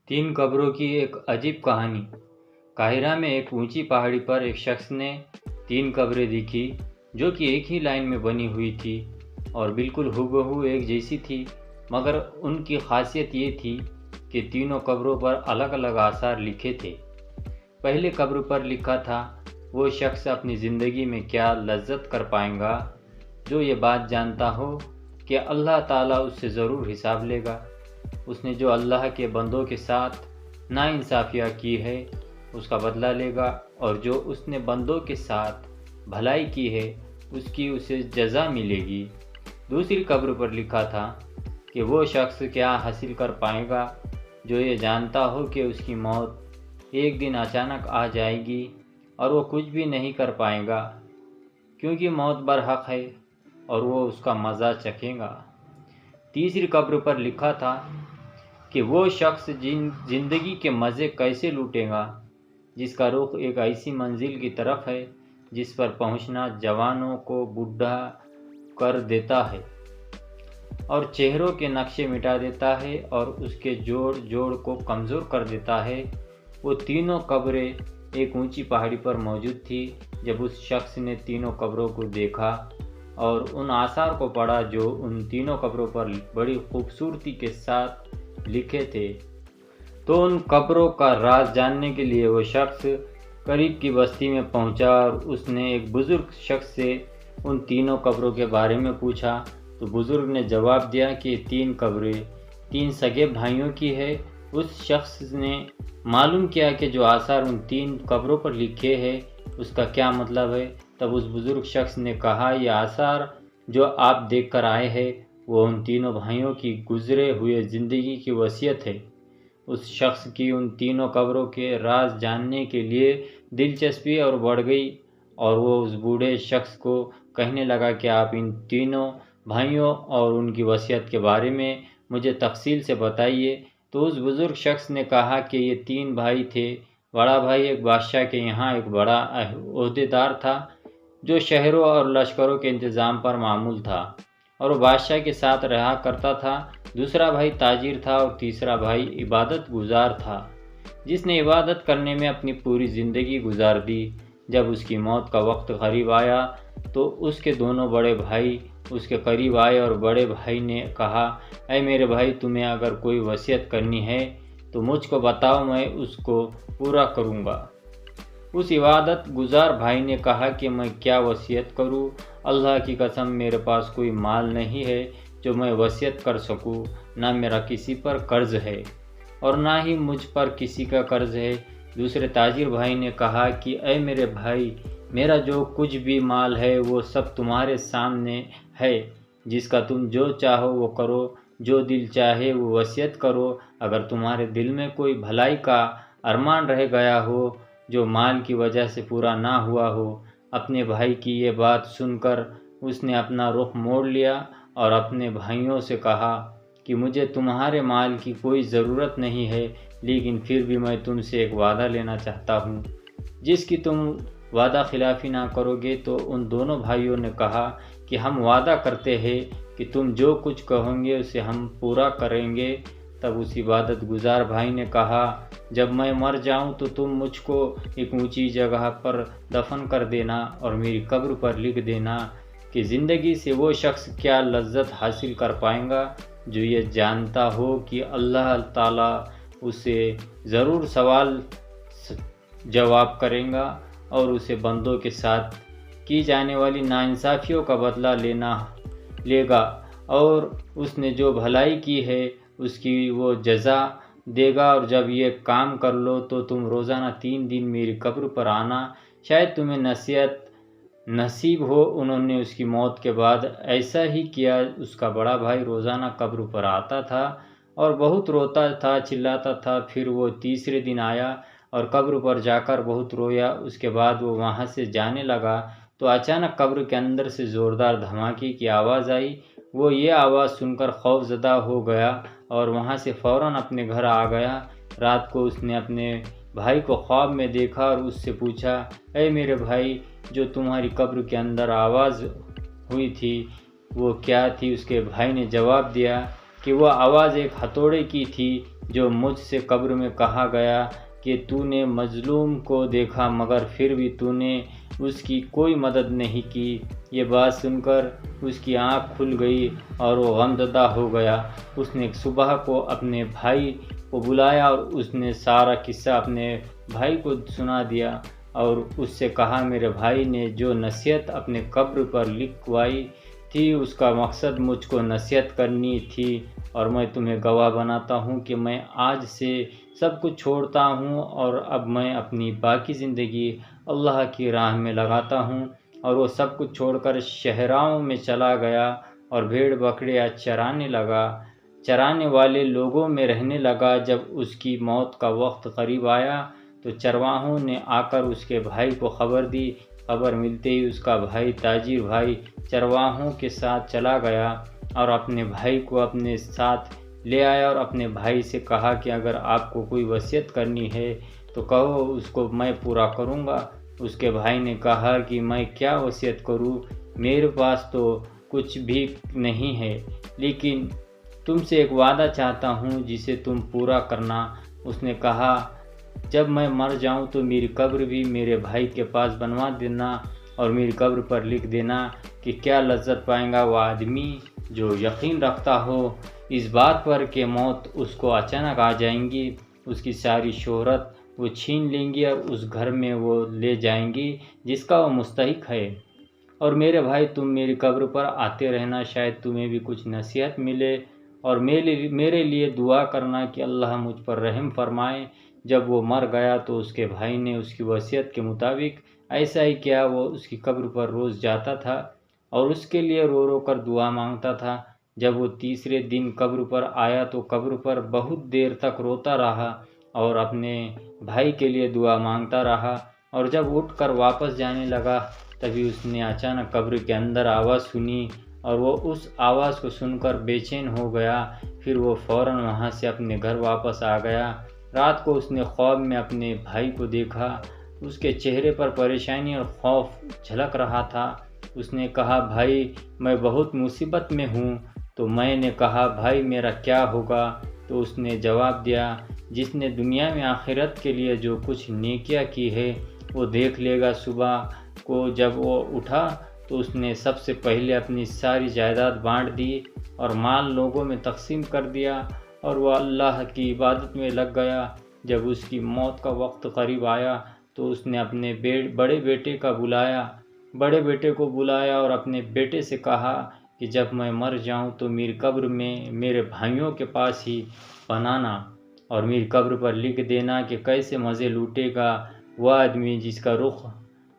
तीन कब्रों की एक अजीब कहानी। काहिरा में एक ऊंची पहाड़ी पर एक शख्स ने तीन कब्रें देखी जो कि एक ही लाइन में बनी हुई थी और बिल्कुल हूबहू एक जैसी थी, मगर उनकी खासियत ये थी कि तीनों कब्रों पर अलग अलग आसार लिखे थे। पहले कब्र पर लिखा था, वो शख्स अपनी ज़िंदगी में क्या लज्जत कर पाएगा जो ये बात जानता हो कि अल्लाह ताला उससे ज़रूर हिसाब लेगा। उसने जो अल्लाह के बंदों के साथ नाइंसाफ़ियाँ की है उसका बदला लेगा, और जो उसने बंदों के साथ भलाई की है उसकी उसे जज़ा मिलेगी। दूसरी कब्र पर लिखा था कि वो शख्स क्या हासिल कर पाएगा जो ये जानता हो कि उसकी मौत एक दिन अचानक आ जाएगी और वो कुछ भी नहीं कर पाएगा, क्योंकि मौत बरहक है और वो उसका मज़ा चखेगा। तीसरी कब्र पर लिखा था कि वो शख्स ज़िंदगी के मज़े कैसे लूटेगा जिसका रुख एक ऐसी मंजिल की तरफ है जिस पर पहुंचना जवानों को बूढ़ा कर देता है और चेहरों के नक्शे मिटा देता है और उसके जोड़ जोड़ को कमज़ोर कर देता है। वो तीनों कब्रें एक ऊंची पहाड़ी पर मौजूद थी। जब उस शख्स ने तीनों कब्रों को देखा और उन आसार को पढ़ा जो उन तीनों कब्रों पर बड़ी खूबसूरती के साथ लिखे थे, तो उन कब्रों का राज जानने के लिए वो शख्स करीब की बस्ती में पहुंचा और उसने एक बुज़ुर्ग शख्स से उन तीनों कब्रों के बारे में पूछा। तो बुज़ुर्ग ने जवाब दिया कि तीन कब्रें तीन सगे भाइयों की है। उस शख्स ने मालूम किया कि जो आसार उन तीन कब्रों पर लिखे हैं उसका क्या मतलब है। तब उस बुज़ुर्ग शख्स ने कहा, यह आसार जो आप देख कर आए हैं वो उन तीनों भाइयों की गुज़रे हुए ज़िंदगी की वसीयत है। उस शख्स की उन तीनों कब्रों के राज जानने के लिए दिलचस्पी और बढ़ गई और वो उस बूढ़े शख्स को कहने लगा कि आप इन तीनों भाइयों और उनकी वसीयत के बारे में मुझे तफसील से बताइए। तो उस बुज़ुर्ग शख्स ने कहा कि ये तीन भाई थे। बड़ा भाई एक बादशाह के यहाँ एक बड़ा ओहदेदार था जो शहरों और लश्करों के इंतज़ाम पर मामूल था और वो बादशाह के साथ रहा करता था। दूसरा भाई ताजिर था और तीसरा भाई इबादत गुजार था जिसने इबादत करने में अपनी पूरी ज़िंदगी गुजार दी। जब उसकी मौत का वक्त करीब आया तो उसके दोनों बड़े भाई उसके करीब आए और बड़े भाई ने कहा, ऐ मेरे भाई, तुम्हें अगर कोई वसीयत करनी है तो मुझको बताओ, मैं उसको पूरा करूँगा। उस इबादत गुजार भाई ने कहा कि मैं क्या वसीयत करूं, अल्लाह की कसम मेरे पास कोई माल नहीं है जो मैं वसीयत कर सकूं, ना मेरा किसी पर कर्ज है और ना ही मुझ पर किसी का कर्ज है। दूसरे ताजिर भाई ने कहा कि ऐ मेरे भाई, मेरा जो कुछ भी माल है वो सब तुम्हारे सामने है, जिसका तुम जो चाहो वो करो, जो दिल चाहे वो वसीयत करो। अगर तुम्हारे दिल में कोई भलाई का अरमान रह गया हो जो माल की वजह से पूरा ना हुआ हो। अपने भाई की ये बात सुनकर उसने अपना रुख मोड़ लिया और अपने भाइयों से कहा कि मुझे तुम्हारे माल की कोई ज़रूरत नहीं है, लेकिन फिर भी मैं तुमसे एक वादा लेना चाहता हूँ जिसकी तुम वादा खिलाफ़ी ना करोगे। तो उन दोनों भाइयों ने कहा कि हम वादा करते हैं कि तुम जो कुछ कहोगे उसे हम पूरा करेंगे। तब उस इबादत गुजार भाई ने कहा, जब मैं मर जाऊं तो तुम मुझको एक ऊंची जगह पर दफन कर देना और मेरी कब्र पर लिख देना कि ज़िंदगी से वो शख्स क्या लज्जत हासिल कर पाएगा जो ये जानता हो कि अल्लाह ताला उसे ज़रूर सवाल जवाब करेगा और उसे बंदों के साथ की जाने वाली नाइंसाफ़ियों का बदला लेगा और उसने जो भलाई की है उसकी वो जज़ा देगा। और जब ये काम कर लो तो तुम रोज़ाना 3 दिन मेरी कब्र पर आना, शायद तुम्हें नसीहत नसीब हो। उन्होंने उसकी मौत के बाद ऐसा ही किया। उसका बड़ा भाई रोज़ाना कब्र पर आता था और बहुत रोता था, चिल्लाता था। फिर वो तीसरे दिन आया और कब्र पर जाकर बहुत रोया। उसके बाद वो वहाँ से जाने लगा तो अचानक कब्र के अंदर से ज़ोरदार धमाके की आवाज़ आई। वो ये आवाज़ सुनकर खौफज़दा हो गया और वहाँ से फ़ौरन अपने घर आ गया। रात को उसने अपने भाई को ख्वाब में देखा और उससे पूछा, ऐ मेरे भाई, जो तुम्हारी कब्र के अंदर आवाज़ हुई थी वो क्या थी? उसके भाई ने जवाब दिया کہ وہ آواز ایک ہتھوڑے کی تھی جو مجھ سے قبر میں کہا گیا کہ تو نے مظلوم کو دیکھا مگر پھر بھی تو نے اس کی کوئی مدد نہیں کی۔ یہ بات سن کر اس کی آنکھ کھل گئی اور وہ غمزدہ ہو گیا۔ اس نے صبح کو اپنے بھائی کو بلایا اور اس نے سارا قصہ اپنے بھائی کو سنا دیا اور اس سے کہا میرے بھائی نے جو نصیحت اپنے قبر پر لکھوائی تھی اس کا مقصد مجھ کو نصیحت کرنی تھی، اور میں تمہیں گواہ بناتا ہوں کہ میں آج سے سب کچھ چھوڑتا ہوں اور اب میں اپنی باقی زندگی اللہ کی راہ میں لگاتا ہوں۔ اور وہ سب کچھ چھوڑ کر صحراؤں میں چلا گیا اور بھیڑ بکریاں چرانے لگا، چرانے والے لوگوں میں رہنے لگا۔ جب اس کی موت کا وقت قریب آیا تو چرواہوں نے آ کر اس کے بھائی کو خبر دی۔ خبر ملتے ہی اس کا بھائی تاجر بھائی چرواہوں کے ساتھ چلا گیا اور اپنے بھائی کو اپنے ساتھ لے آیا اور اپنے بھائی سے کہا کہ اگر آپ کو کوئی وصیت کرنی ہے تو کہو، اس کو میں پورا کروں گا۔ اس کے بھائی نے کہا کہ میں کیا وصیت کروں، میرے پاس تو کچھ بھی نہیں ہے، لیکن تم سے ایک وعدہ چاہتا ہوں جسے تم پورا کرنا۔ اس نے کہا جب میں مر جاؤں تو میری قبر بھی میرے بھائی کے پاس بنوا دینا اور میری قبر پر لکھ دینا کہ کیا لذت پائے گا وہ آدمی جو یقین رکھتا ہو اس بات پر کہ موت اس کو اچانک آ جائیں گی، اس کی ساری شہرت وہ چھین لیں گی اور اس گھر میں وہ لے جائیں گی جس کا وہ مستحق ہے۔ اور میرے بھائی تم میری قبر پر آتے رہنا، شاید تمہیں بھی کچھ نصیحت ملے، اور میرے لیے دعا کرنا کہ اللہ مجھ پر رحم فرمائے۔ جب وہ مر گیا تو اس کے بھائی نے اس کی وصیت کے مطابق ایسا ہی کیا۔ وہ اس کی قبر پر روز جاتا تھا اور اس کے لیے رو رو کر دعا مانگتا تھا۔ جب وہ تیسرے دن قبر پر آیا تو قبر پر بہت دیر تک روتا رہا اور اپنے بھائی کے لیے دعا مانگتا رہا، اور جب اٹھ کر واپس جانے لگا تبھی اس نے اچانک قبر کے اندر آواز سنی اور وہ اس آواز کو سن کر بے چین ہو گیا۔ پھر وہ فوراً وہاں سے اپنے گھر واپس آ گیا۔ رات کو اس نے خواب میں اپنے بھائی کو دیکھا، اس کے چہرے پر پریشانی اور خوف جھلک رہا تھا۔ اس نے کہا بھائی میں بہت مصیبت میں ہوں۔ تو میں نے کہا بھائی میرا کیا ہوگا؟ تو اس نے جواب دیا جس نے دنیا میں آخرت کے لیے جو کچھ نیکیاں کی ہے وہ دیکھ لے گا۔ صبح کو جب وہ اٹھا تو اس نے سب سے پہلے اپنی ساری جائیداد بانٹ دی اور مال لوگوں میں تقسیم کر دیا، اور وہ اللہ کی عبادت میں لگ گیا۔ جب اس کی موت کا وقت قریب آیا تو اس نے اپنے بڑے بیٹے کو بلایا اور اپنے بیٹے سے کہا کہ جب میں مر جاؤں تو میری قبر میں میرے بھائیوں کے پاس ہی بنانا اور میری قبر پر لکھ دینا کہ کیسے مزے لوٹے گا وہ آدمی جس کا رخ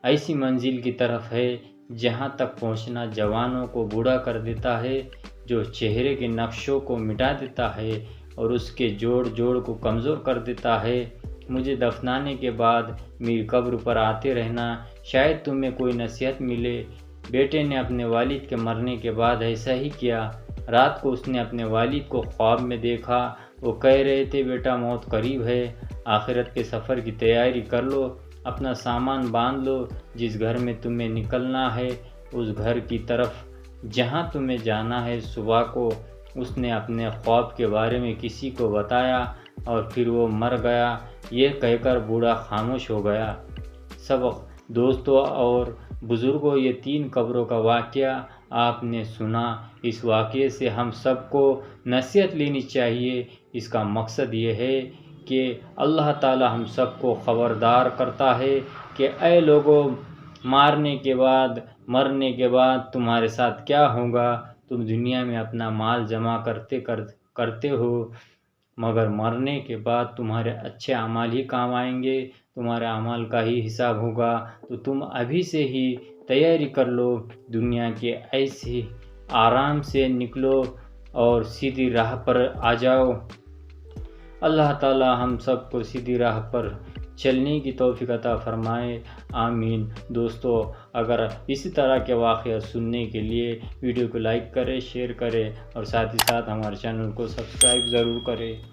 ایسی منزل کی طرف ہے جہاں تک پہنچنا جوانوں کو بوڑھا کر دیتا ہے، جو چہرے کے نقشوں کو مٹا دیتا ہے اور اس کے جوڑ کو کمزور کر دیتا ہے۔ مجھے دفنانے کے بعد میری قبر پر آتے رہنا، شاید تمہیں کوئی نصیحت ملے۔ بیٹے نے اپنے والد کے مرنے کے بعد ایسا ہی کیا۔ رات کو اس نے اپنے والد کو خواب میں دیکھا، وہ کہہ رہے تھے بیٹا موت قریب ہے، آخرت کے سفر کی تیاری کر لو، اپنا سامان باندھ لو، جس گھر میں تمہیں نکلنا ہے اس گھر کی طرف جہاں تمہیں جانا ہے۔ صبح کو اس نے اپنے خواب کے بارے میں کسی کو بتایا اور پھر وہ مر گیا۔ یہ کہہ کر بوڑھا خاموش ہو گیا۔ سبق دوستوں اور بزرگوں، یہ 3 قبروں کا واقعہ آپ نے سنا۔ اس واقعے سے ہم سب کو نصیحت لینی چاہیے۔ اس کا مقصد یہ ہے کہ اللہ تعالی ہم سب کو خبردار کرتا ہے کہ اے لوگوں، مرنے کے بعد تمہارے ساتھ کیا ہوگا؟ تم دنیا میں اپنا مال جمع کرتے ہو، مگر مرنے کے بعد تمہارے اچھے اعمال ہی کام آئیں گے، تمہارے اعمال کا ہی حساب ہوگا۔ تو تم ابھی سے ہی تیاری کر لو، دنیا کے ایسے آرام سے نکلو اور سیدھی راہ پر آ جاؤ۔ اللہ تعالی ہم سب کو سیدھی راہ پر چلنے کی توفیق عطا فرمائے، آمین۔ دوستو اگر اسی طرح کے واقعات سننے کے لیے ویڈیو کو لائک کریں، شیئر کریں اور ساتھ ہی ساتھ ہمارے چینل کو سبسکرائب ضرور کریں۔